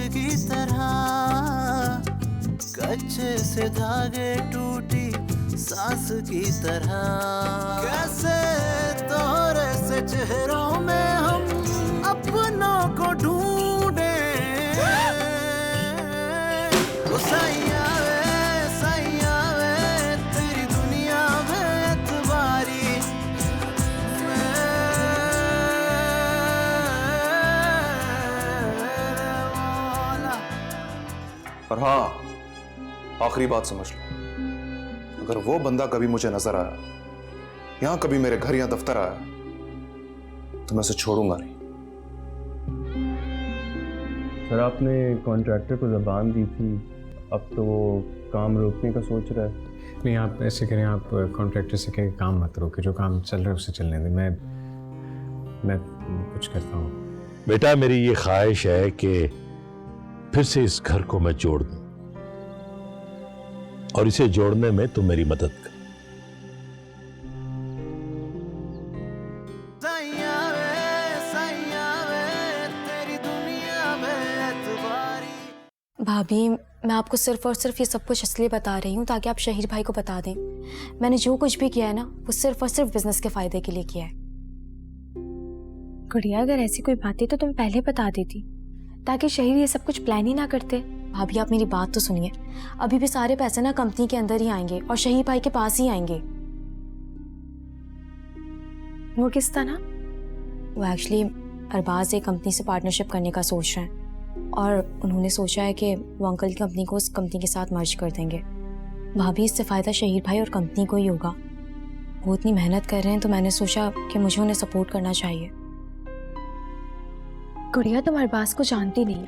की तरह, कच्चे से धागे टूटी सांस की तरह। कैसे तोरे से चेहरों में हम अपनों को ढूंढे। सैया वे तेरी दुनिया में एतबारी और हाँ, आखिरी बात समझ लो, अगर वो बंदा कभी मुझे नजर आया, यहां कभी मेरे घर या दफ्तर आया, तो मैं उसे छोड़ूंगा नहीं। सर, आपने कॉन्ट्रैक्टर को ज़बान दी थी, अब तो वो काम रोकने का सोच रहा है। नहीं, आप ऐसे करें, आप कॉन्ट्रैक्टर से कहें काम मत रोके, जो काम चल रहा है उसे चलने दें। मैं कुछ करता हूँ। बेटा, मेरी ये ख्वाहिश है कि फिर से इस घर को मैं जोड़ दूं, और इसे जोड़ने में तुम मेरी मदद कर। भाभी, मैं आपको सिर्फ और सिर्फ ये सब कुछ इसलिए बता रही हूँ ताकि आप शहीर भाई को बता दें। मैंने जो कुछ भी किया है ना, वो सिर्फ और सिर्फ बिजनेस के फायदे के लिए किया है। गुड़िया, अगर ऐसी कोई बात थी तो तुम पहले बता देती, ताकि शहीर ये सब कुछ प्लान ही ना करते। भाभी, आप मेरी बात तो सुनिए, अभी भी सारे पैसे ना कंपनी के अंदर ही आएंगे और शहीर भाई के पास ही आएंगे। वो किस तरह? वो एक्चुअली अरबाज एक कंपनी से पार्टनरशिप करने का सोच रहे हैं, और उन्होंने सोचा है कि वो अंकल की कंपनी को उस कंपनी के साथ मर्ज कर देंगे। भाभी, इससे फायदा शहीर भाई और कंपनी को ही होगा। वो इतनी मेहनत कर रहे हैं, तो मैंने सोचा कि मुझे उन्हें सपोर्ट करना चाहिए। गुड़िया, तुम अरबाज को जानती नहीं,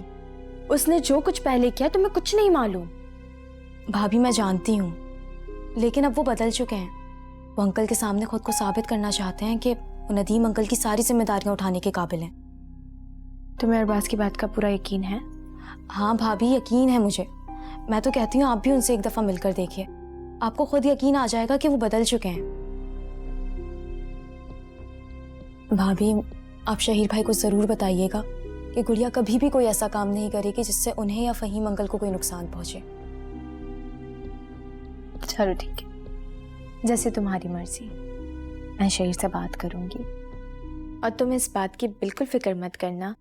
उसने जो कुछ पहले किया तुम्हें कुछ नहीं मालूम। भाभी, मैं जानती हूँ, लेकिन अब वो बदल चुके हैं। वो अंकल के सामने खुद को साबित करना चाहते हैं कि वो नदीम अंकल की सारी जिम्मेदारियां उठाने के काबिल हैं। तुम्हें अरबाज की बात का पूरा यकीन है? हाँ भाभी, यकीन है मुझे। मैं तो कहती हूँ आप भी उनसे एक दफा मिलकर देखिए, आपको खुद यकीन आ जाएगा कि वो बदल चुके हैं। भाभी, आप शहीर भाई को जरूर बताइएगा कि गुड़िया कभी भी कोई ऐसा काम नहीं करेगी जिससे उन्हें या फहीम अंकल को कोई नुकसान पहुंचे। चलो ठीक है, जैसे तुम्हारी मर्जी। मैं शहीर से बात करूंगी, और तुम इस बात की बिल्कुल फिक्र मत करना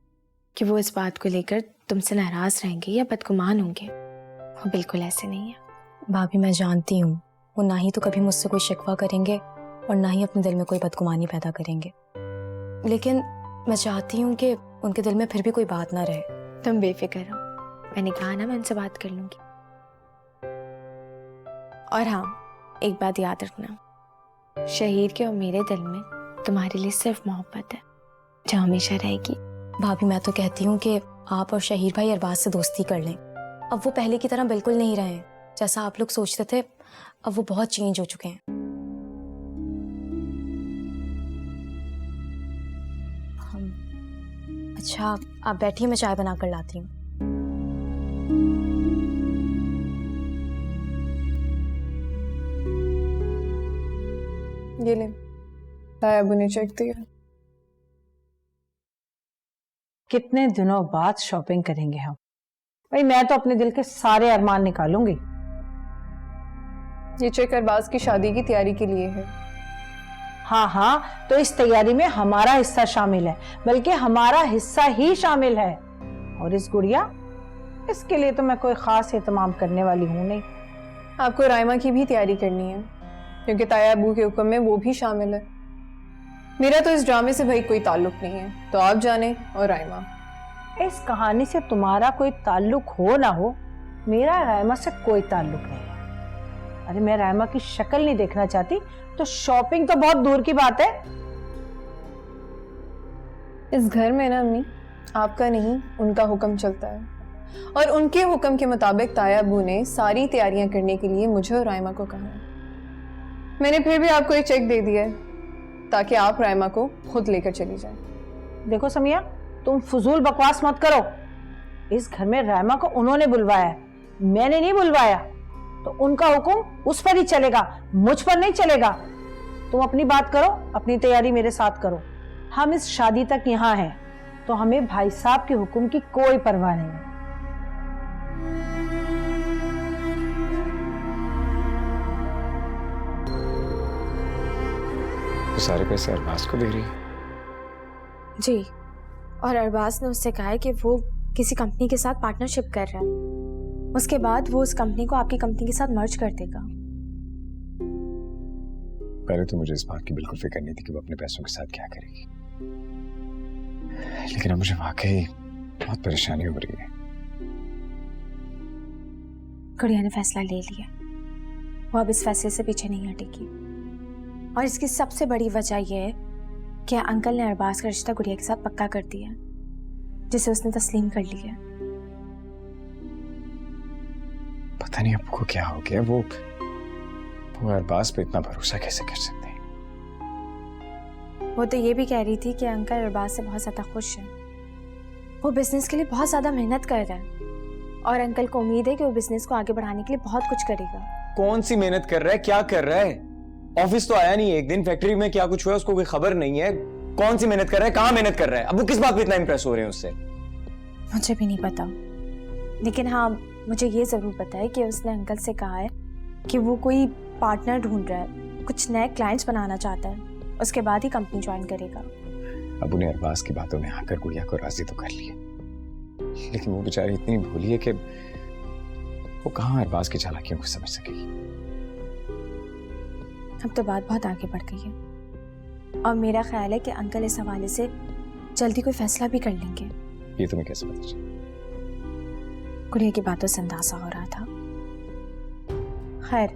कि वो इस बात को लेकर तुमसे नाराज रहेंगे या बदगुमान होंगे। वो बिल्कुल ऐसे नहीं है। भाभी, मैं जानती हूँ वो ना ही तो कभी मुझसे कोई शिकवा करेंगे और ना ही अपने दिल में कोई बदगुमानी पैदा करेंगे, लेकिन मैं चाहती हूँ कि उनके दिल में फिर भी कोई बात ना रहे। तुम बेफिक्र हो, मैंने कहा ना, मैं उनसे बात कर लूंगी। और हाँ, एक बात याद रखना, शहीर के और मेरे दिल में तुम्हारे लिए सिर्फ मोहब्बत है, जो हमेशा रहेगी। भाभी, मैं तो कहती हूँ कि आप और शहीर भाई अरबाज से दोस्ती कर लें। अब वो पहले की तरह बिल्कुल नहीं रहे, जैसा आप लोग सोचते थे। अब वो बहुत चेंज हो चुके हैं। अच्छा, आप बैठिए, मैं चाय बना कर लाती हूँ। ये ले, तायाबू ने चेक दिया। कितने दिनों बाद शॉपिंग करेंगे हम? भाई, मैं तो अपने दिल के सारे अरमान निकालूंगी। ये चेक अरबाज की शादी की तैयारी के लिए है। हाँ हाँ, तो इस तैयारी में हमारा हिस्सा शामिल है, बल्कि हमारा हिस्सा ही शामिल है। और इस गुड़िया, इसके लिए तो मैं कोई खास एहतमाम करने वाली हूं नहीं। आपको राइमा की भी तैयारी करनी है, क्योंकि ताया अबू के हुक्म में वो भी शामिल है। मेरा तो इस ड्रामे से भाई कोई ताल्लुक नहीं है, तो आप जाने और राइमा। इस कहानी से तुम्हारा कोई ताल्लुक हो ना हो, मेरा राइमा से कोई ताल्लुक नहीं है। अरे, मैं राइमा की शक्ल नहीं देखना चाहती, तो शॉपिंग तो बहुत दूर की बात है। इस घर में ना अम्मी, आपका नहीं उनका हुक्म चलता है, और उनके हुक्म के मुताबिक ताया अबू ने सारी तैयारियां करने के लिए मुझे और राइमा को कहा है। मैंने फिर भी आपको एक चेक दे दिया है, ताकि आप राइमा को खुद लेकर चली जाएं। देखो समिया, तुम फजूल बकवास मत करो। इस घर में राइमा को उन्होंने बुलवाया है, मैंने नहीं बुलवाया। तो उनका हुक्म उस पर ही चलेगा, मुझ पर नहीं चलेगा। तुम अपनी बात करो, अपनी तैयारी मेरे साथ करो। हम इस शादी तक यहाँ हैं, तो हमें भाई साहब के हुक्म की कोई परवाह नहीं है। वो सारे पैसे अरबाज को दे रही है? जी, और अरबाज ने उससे कहा है कि वो किसी कंपनी के साथ पार्टनरशिप कर रहा है। उसके बाद वो उस कंपनी को आपकी कंपनी के साथ मर्ज कर देगा। पहले तो मुझे इस बात की बिल्कुल फिक्र नहीं थी कि वो अपने पैसों के साथ क्या करेगी, लेकिन अब मुझे वाकई बहुत परेशानी हो रही है। गुड़िया ने फैसला ले लिया, वो अब इस फैसले से पीछे नहीं हटेगी। और इसकी सबसे बड़ी वजह यह है कि अंकल ने अरबाज का रिश्ता गुड़िया के साथ पक्का कर दिया, जिसे उसने तस्लीम कर लिया। पता नहीं आपको क्या हो गया, वो अरबाज पे इतना भरोसा कैसे कर सकते हैं? वो तो ये भी कह रही थी कि अंकल अरबाज से बहुत ज्यादा खुश है। वो बिजनेस के लिए बहुत ज्यादा मेहनत कर रहा है और अंकल को उम्मीद है कि वो बिजनेस को आगे बढ़ाने के लिए बहुत कुछ करेगा। कौन सी मेहनत कर रहा है, क्या कर रहा है? ऑफिस तो आया नहीं एक दिन, फैक्ट्री में क्या कुछ हुआ उसको कोई खबर नहीं है। कौन सी मेहनत कर रहा है, कहाँ मेहनत कर रहा है? अब वो किस बात पे इतना इंप्रेस हो रहे हैं उससे? मुझे भी नहीं पता, लेकिन हाँ मुझे ये जरूर पता है कि उसने अंकल से कहा है कि वो कोई पार्टनर ढूंढ रहा है, कुछ नए क्लाइंट्स बनाना चाहता है, उसके बाद ही कंपनी ज्वाइन करेगा। अब उन्हें अरबाज की बातों में आकर गुड़िया को राजी तो कर लिया, लेकिन वो बेचारी इतनी भोली है कि वो कहाँ अरबाज की चालाकियों को समझ सकेगी। अब तो बात बहुत आगे बढ़ गई है और मेरा ख्याल है कि अंकल इस हवाले से जल्दी कोई फैसला भी कर लेंगे। ये तुम्हें कैसे पता चला? गुड़िया की बातों से अंदाजा हो रहा था। खैर,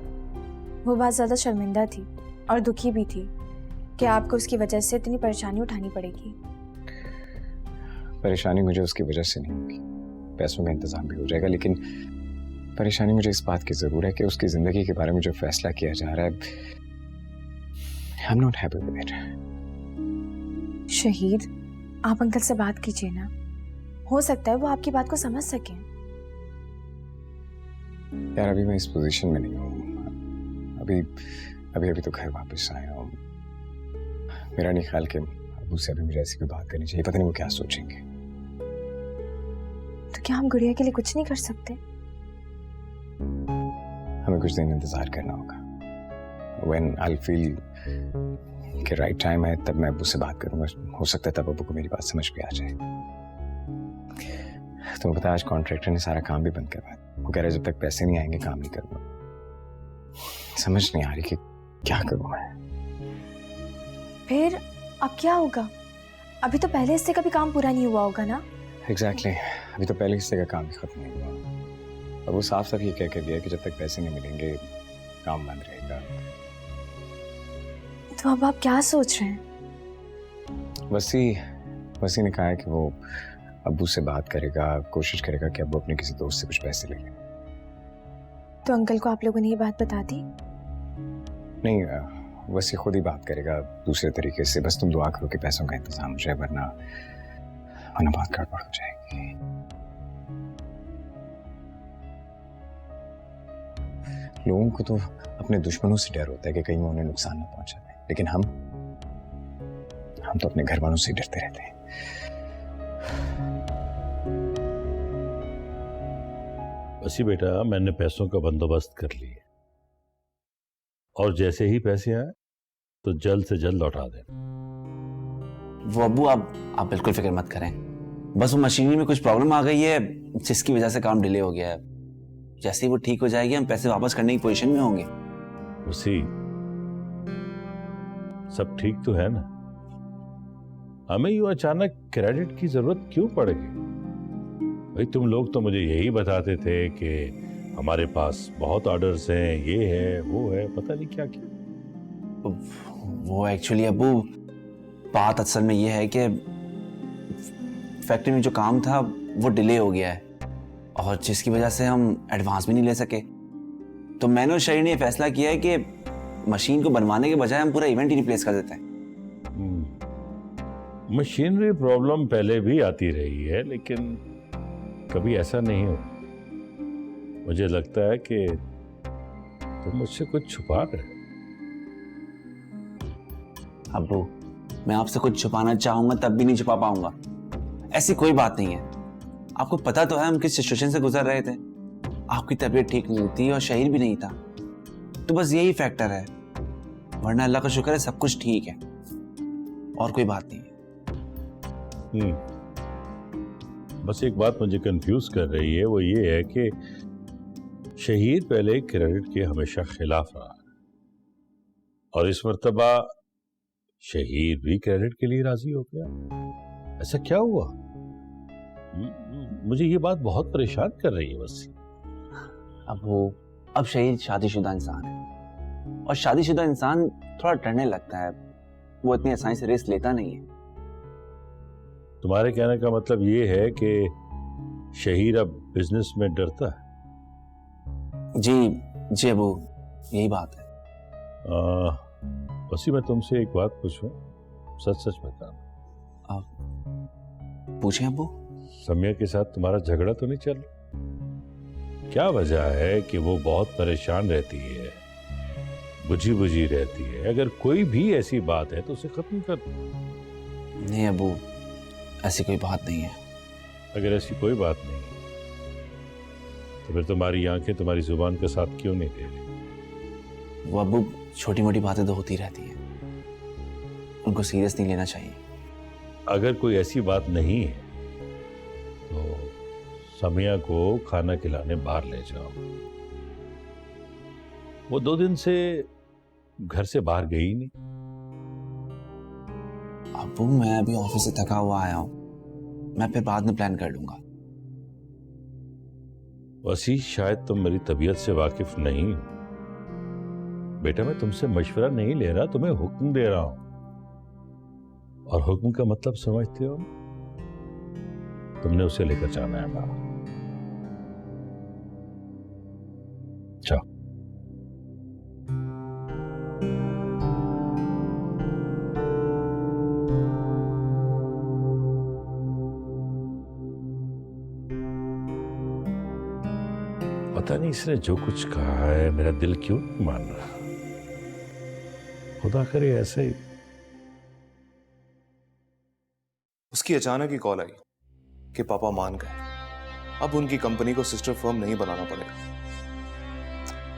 वो बात ज्यादा शर्मिंदा थी और दुखी भी थी कि आपको उसकी वजह से इतनी परेशानी उठानी पड़ेगी। परेशानी मुझे उसकी वजह से नहीं होगी, पैसों का इंतजाम भी हो जाएगा, लेकिन परेशानी मुझे इस बात की जरूर है कि उसकी जिंदगी के बारे में जो फैसला किया जा रहा है, I'm not happy with it. शहीद, आप अंकल से बात कीजिए ना, हो सकता है वो आपकी बात को समझ सके। यार अभी मैं इस पोजीशन में नहीं हूँ, अभी तो घर वापस आया हूँ। मेरा नहीं ख्याल कि अबू से अभी मुझे ऐसी कोई बात करनी चाहिए, पता नहीं वो क्या सोचेंगे। तो क्या हम गुड़िया के लिए कुछ नहीं कर सकते? हमें कुछ दिन इंतजार करना होगा। When I'll feel कि राइट टाइम है तब मैं अबू से बात करूंगा, हो सकता है तब अबू को मेरी बात समझ पे आ जाए। तुम्हें पता है आज कॉन्ट्रैक्टर ने सारा काम भी बंद करवाया, वो कह रहा है जब तक पैसे नहीं आएंगे काम नहीं करूंगा। समझ नहीं आ रही कि क्या करूं मैं। फिर अब क्या होगा? अभी तो पहले हिस्से का भी काम पूरा नहीं हुआ होगा ना? एग्जैक्टली अभी तो पहले हिस्से का काम भी खत्म नहीं हुआ। अब वो साफ साफ ये कह कर दिया कि जब तक पैसे नहीं मिलेंगे काम बंद रहेगा। तो अब आप क्या सोच रहे हैं? वसी ने कहा है कि वो अब्बू से बात करेगा, कोशिश करेगा कि अब्बू अपने किसी दोस्त से कुछ पैसे ले लें। तो अंकल को आप लोगों ने ये बात बता दी? नहीं, वसी खुद ही बात करेगा दूसरे तरीके से। बस तुम दुआ करो कि पैसों का इंतजाम हो जाए, वरना बहुत गड़बड़ हो जाएगी। लोगों को तो अपने दुश्मनों से डर होता है कि कहीं वो उन्हें नुकसान न पहुंचा दें, लेकिन हम तो अपने घर वालों से डरते रहते हैं। वसी बेटा, मैंने पैसों का बंदोबस्त कर लिया और जैसे ही पैसे आए तो जल्द से जल्द लौटा दे। वो अब्बू आप बिल्कुल फिक्र मत करें, बस वो मशीनरी में कुछ प्रॉब्लम आ गई है जिसकी वजह से काम डिले हो गया है। जैसे ही वो ठीक हो जाएगी हम पैसे वापस करने की पोजीशन में होंगे। वसी, सब ठीक तो है ना? हमें यूं अचानक क्रेडिट की जरूरत क्यों पड़ेगी? भाई तुम लोग तो मुझे यही बताते थे कि हमारे पास बहुत ऑर्डर्स हैं, ये है वो है, पता नहीं क्या क्या। वो एक्चुअली अब्बू बात असल में ये है कि फैक्ट्री में जो काम था वो डिले हो गया है और जिसकी वजह से हम एडवांस भी नहीं ले सके। तो मैंने और शरीर ने ये फैसला किया है कि मशीन को बनवाने के बजाय हम पूरा इवेंट ही रिप्लेस कर देते हैं। मशीनरी प्रॉब्लम पहले भी आती रही है, लेकिन कभी ऐसा नहीं हो। मुझे लगता है कि तुम मुझसे कुछ छुपा रहे हो। अब्बू, मैं आपसे कुछ छुपाना चाहूंगा तब भी नहीं छुपा पाऊंगा। ऐसी कोई बात नहीं है। आपको पता तो है हम किस सिचुएशन से गुजर रहे थे। आपकी तबीयत ठीक नहीं थी और शहीर भी नहीं था, तो बस यही फैक्टर है। वरना अल्लाह का शुक्र है सब कुछ ठीक है और कोई बात नहीं है। बस एक बात मुझे कंफ्यूज कर रही है, वो ये है कि शहीद पहले क्रेडिट के हमेशा खिलाफ रहा है और इस मर्तबा शहीद भी क्रेडिट के लिए राजी हो गया। ऐसा क्या हुआ? मुझे ये बात बहुत परेशान कर रही है बस। अब शहीद शादीशुदा इंसान है और शादीशुदा इंसान थोड़ा डरने लगता है, वो इतनी आसानी से रिस्क लेता नहीं है। तुम्हारे कहने का मतलब ये है कि शहीद अब बिजनेस में डरता है? जी अबू, यही बात है। वसी मैं तुमसे एक बात पूछूं, सच सच बताना। पूछें अबू। सम्या के साथ तुम्हारा झगड़ा तो नहीं चल? क्या वजह है कि वो बहुत परेशान रहती है, बुझी बुझी रहती है? अगर कोई भी ऐसी बात है तो उसे खत्म कर दो। नहीं अबू, ऐसी कोई बात नहीं है। अगर ऐसी कोई बात नहीं है तो फिर तुम्हारी आंखें तुम्हारी जुबान के साथ क्यों नहीं दे रही? वो अबू, छोटी मोटी बातें तो होती रहती हैं, उनको सीरियस नहीं लेना चाहिए। अगर कोई ऐसी बात नहीं है तो समिया को खाना खिलाने बाहर ले जाओ। वो 2 दिन से घर से बाहर गई नहीं। अबू, मैं अभी ऑफिस से थका हुआ आया हूं, मैं फिर बाद में प्लान कर लूंगा। वसी, शायद तुम मेरी तबीयत से वाकिफ नहीं हो। बेटा, मैं तुमसे मशवरा नहीं ले रहा, तुम्हें हुक्म दे रहा हूं। और हुक्म का मतलब समझते हो? तुमने उसे लेकर जाना है बाहर। जाओ। पता नहीं इसने जो कुछ कहा है मेरा दिल क्यों नहीं मान रहा। खुदा करे ऐसे ही। उसकी अचानक ही कॉल आई कि पापा मान गए, अब उनकी कंपनी को सिस्टर फर्म नहीं बनाना पड़ेगा।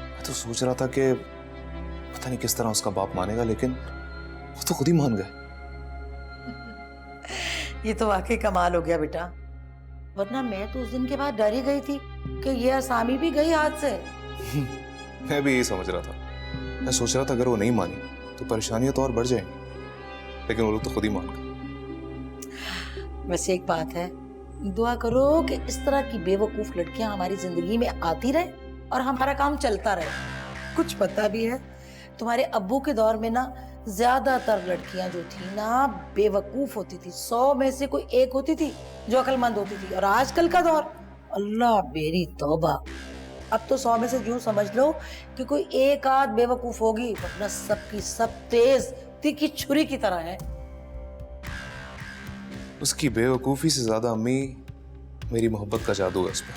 मैं तो सोच रहा था कि पता नहीं किस तरह उसका बाप मानेगा, लेकिन वो तो खुद ही मान गए। ये तो वाकई कमाल हो गया बेटा, वरना मैं तो उस दिन के बाद डर ही गई थी कि ये असामी भी गई हाथ से। मैं भी यही समझ रहा था। मैं सोच रहा था अगर वो नहीं मानी तो परेशानियां तो और बढ़ जाएंगी, लेकिन वो लोग तो खुद ही मान गए। वैसे एक बात है, दुआ करो कि इस तरह की बेवकूफ लड़कियां हमारी जिंदगी में आती रहे और हमारा काम चलता रहे। कुछ पता भी है, तुम्हारे अब्बू के दौर में ना ज्यादातर लड़कियां जो थी ना बेवकूफ होती थी, 100 में से कोई एक होती थी जो अक्लमंद होती थी। और आजकल का दौर, अल्लाह मेरी तौबा, अब तो 100 में से यूं समझ लो कि कोई एक आध बेवकूफ होगी, वरना सबकी सब तेज तीखी छुरी की तरह है। उसकी बेवकूफ़ी से ज़्यादा अम्मी मेरी मोहब्बत का जादू है उस पर।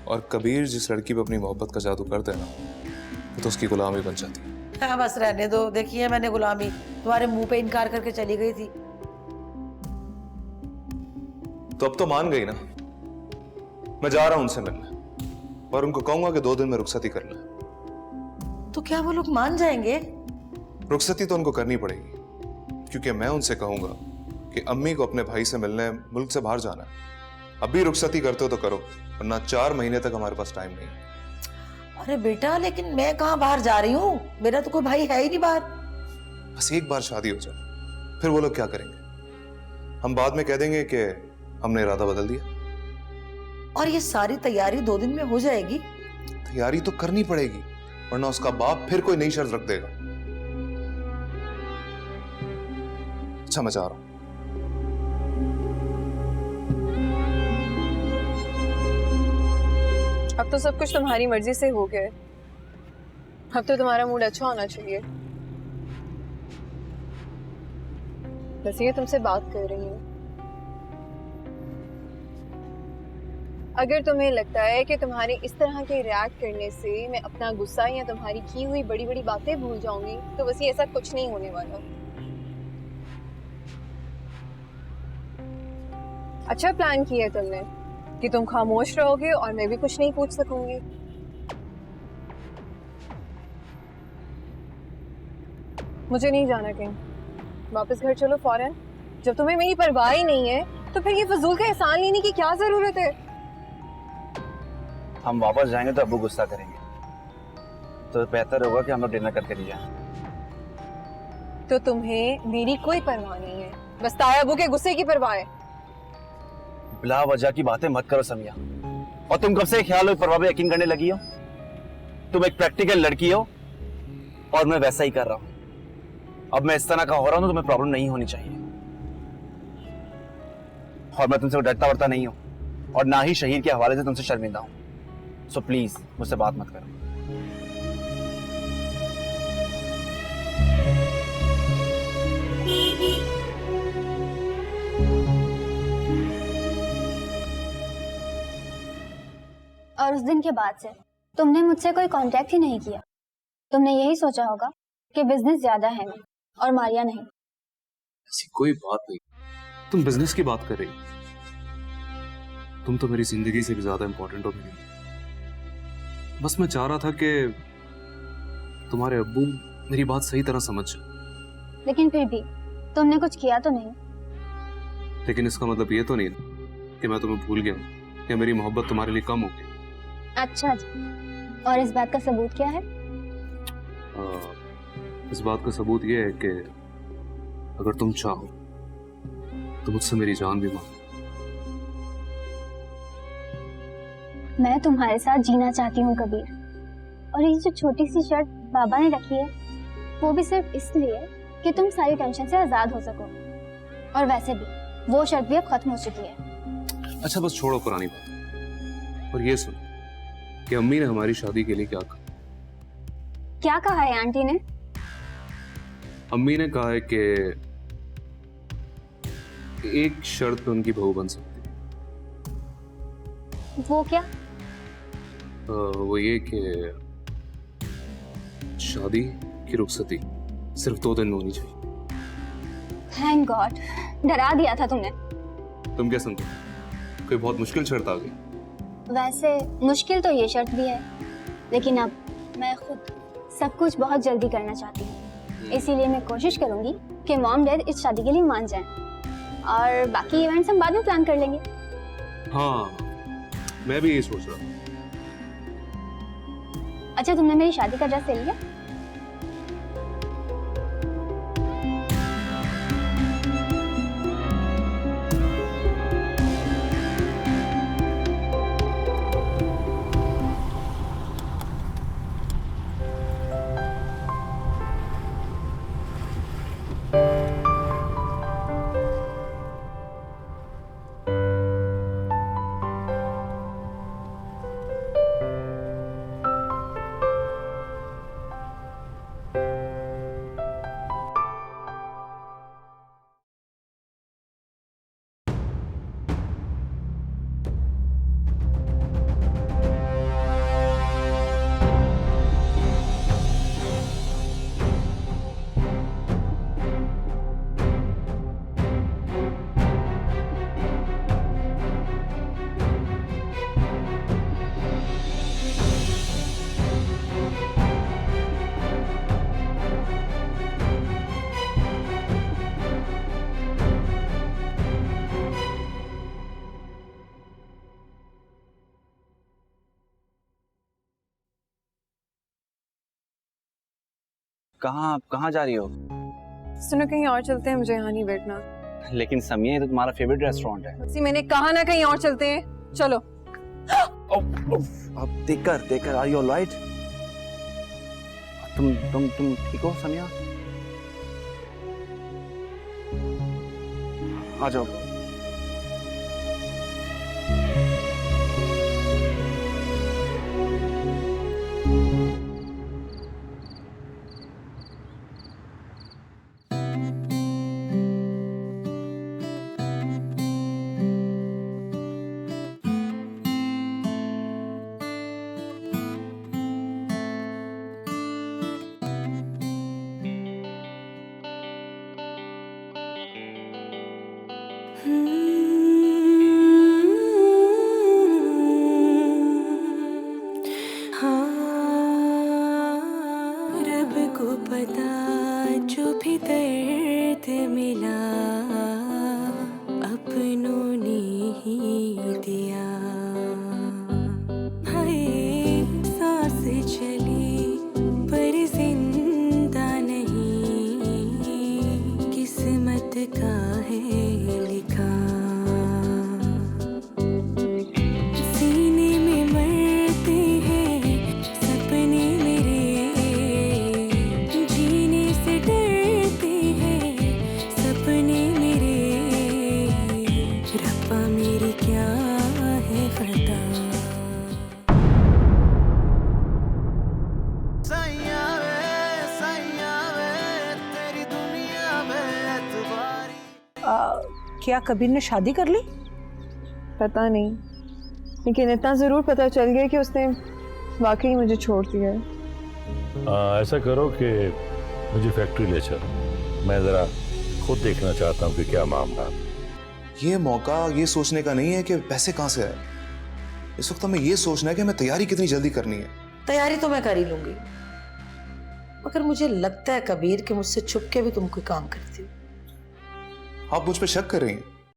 और कबीर जिस लड़की पे अपनी मोहब्बत का जादू करते हैं ना, वो तो उसकी गुलामी बन जाती है। हाँ बस रहने दो, देखिए मैंने गुलामी तुम्हारे मुंह पे इनकार करके चली गई थी। तो अब तो मान गई ना। मैं जा रहा हूं उनसे मिलने और उनको कहूंगा कि 2 दिन में रुखसती कर लें। तो क्या वो लोग मान जाएंगे? रुखसती तो उनको करनी पड़ेगी, क्योंकि मैं उनसे कहूंगा कि अम्मी को अपने भाई से मिलने मुल्क से बाहर जाना है। अभी रुखसती करते हो तो करो, वरना 4 महीने तक हमारे पास टाइम नहीं। अरे बेटा, लेकिन मैं कहाँ बाहर जा रही हूँ, मेरा तो कोई भाई है ही नहीं बाहर। बस एक बार शादी हो जाए, फिर वो लोग क्या करेंगे? हम बाद में कह देंगे कि हमने इरादा बदल दिया। और ये सारी तैयारी 2 दिन में हो जाएगी? तैयारी तो करनी पड़ेगी, वरना उसका बाप फिर कोई नई शर्त रख देगा। अच्छा, मैं जा रहा हूं। अब तो सब कुछ तुम्हारी मर्जी से हो गया है। अब तो तुम्हारा मूड अच्छा होना चाहिए। बस ये तुमसे बात कर रही हूँ। अगर तुम्हें लगता है कि तुम्हारे इस तरह के रिएक्ट करने से मैं अपना गुस्सा या तुम्हारी की हुई बड़ी बड़ी बातें भूल जाऊंगी, तो बस ये ऐसा कुछ नहीं होने वाला। अच्छा प्लान किया है तुमने कि तुम खामोश रहोगे और मैं भी कुछ नहीं पूछ सकूंगी। मुझे नहीं जाना कहीं, वापस घर चलो फौरन। जब तुम्हें मेरी परवाह ही नहीं है तो फिर ये फजूल का एहसान लेने की क्या जरूरत है? हम वापस जाएंगे तो अब्बू गुस्सा करेंगे, तो बेहतर होगा कि हम लोग डिनर करके नहीं जाएं। तो तुम्हें मेरी कोई परवाह नहीं है, बस ताया अबू के गुस्से की परवाह है। बिला वजह की बातें मत करो समिया। और तुम कब से ख्याल हो परवाह पे यकीन करने लगी हो? तुम एक प्रैक्टिकल लड़की हो और मैं वैसा ही कर रहा हूं। अब मैं इस तरह का हो रहा हूं तो तुम्हें प्रॉब्लम नहीं होनी चाहिए। और मैं तुमसे डरता वरता नहीं हूं और ना ही शहीद के हवाले से तुमसे शर्मिंदा हूं। सो प्लीज मुझसे बात मत करो। और उस दिन के बाद से तुमने मुझसे कोई कांटेक्ट ही नहीं किया। तुमने यही सोचा होगा कि बिजनेस ज्यादा है मैं और मारिया नहीं। ऐसी कोई बात नहीं, तुम बिजनेस की बात कर रही हो। तुम तो मेरी जिंदगी से भी ज्यादा इंपॉर्टेंट हो मेरे लिए। बस मैं चाह रहा था कि तुम्हारे अब्बू मेरी बात सही तरह समझ जाए। लेकिन फिर भी तुमने कुछ किया तो नहीं। लेकिन इसका मतलब ये तो नहीं कि मैं तुम्हें भूल गया हूं या मेरी मोहब्बत तुम्हारे लिए कम हो गई। अच्छा जी, और इस बात का सबूत क्या है? इस बात का सबूत ये है कि अगर तुम चाहो तो मुझसे मेरी जान भी मांगो। मैं तुम्हारे साथ जीना चाहती हूँ कबीर, और ये जो छोटी सी शर्त बाबा ने रखी है वो भी सिर्फ इसलिए कि तुम सारी टेंशन से आजाद हो सको। और वैसे भी वो शर्त भी अब खत्म हो चुकी है। अच्छा बस छोड़ो पुरानी बात और ये सुनो कि अम्मी ने हमारी शादी के लिए क्या कहा। क्या कहा है आंटी ने? अम्मी ने कहा है कि एक शर्त पे उनकी बहू बन सकती है। वो क्या? वो ये कि शादी की रुखसती सिर्फ 2 दिन में होनी चाहिए। थैंक गॉड, डरा दिया था तुमने। तुम क्या समझो कोई बहुत मुश्किल शर्त आ गई? वैसे मुश्किल तो ये शर्त भी है, लेकिन अब मैं खुद सब कुछ बहुत जल्दी करना चाहती हूँ। इसीलिए मैं कोशिश करूंगी कि मॉम डैड इस शादी के लिए मान जाएं, और बाकी इवेंट्स हम बाद में प्लान कर लेंगे। हाँ मैं भी यही सोच रहा हूँ। अच्छा, तुमने मेरी शादी का ड्रेस ले लिया? कहाँ कहाँ जा रही हो? सुनो, कहीं और चलते हैं, मुझे यहाँ नहीं बैठना। लेकिन समिया ये तो तुम्हारा फेवरेट रेस्टोरेंट है। मैंने कहा ना कहीं और चलते हैं, चलो। अब देखकर आर यू ऑलराइट? तुम ठीक हो समिया? आ जाओ। रब को पता जो भी दर्द मिला अपनों ने ही दिया। हाय सांस चली पर जिंदा नहीं, किस्मत का है लिखा। सीने में मरते हैं सपने मेरे, जीने से डरते हैं सपने मेरे। रब्बा मेरी क्या है खता। सैया वे तेरी दुनिया में एतबारी। क्या कबीर ने शादी कर ली? पता नहीं, लेकिन इतना ज़रूर पता चल गया कि उसने वाकई मुझे छोड़ दिया है। ऐसा करो कि मुझे फैक्ट्री ले चलो, मैं ज़रा खुद देखना चाहता हूँ कि क्या मामला है। ये मौका ये सोचने का नहीं है कि पैसे कहाँ से आए। इस वक्त हमें ये सोचना है कि हमें तैयारी कितनी जल्दी करनी है। तैयारी तो मैं कर ही लूंगी, मगर मुझे लगता है कबीर कि मुझसे छुप के भी तुम कोई काम करती हो। आप मुझ पर शक कर रही हैं?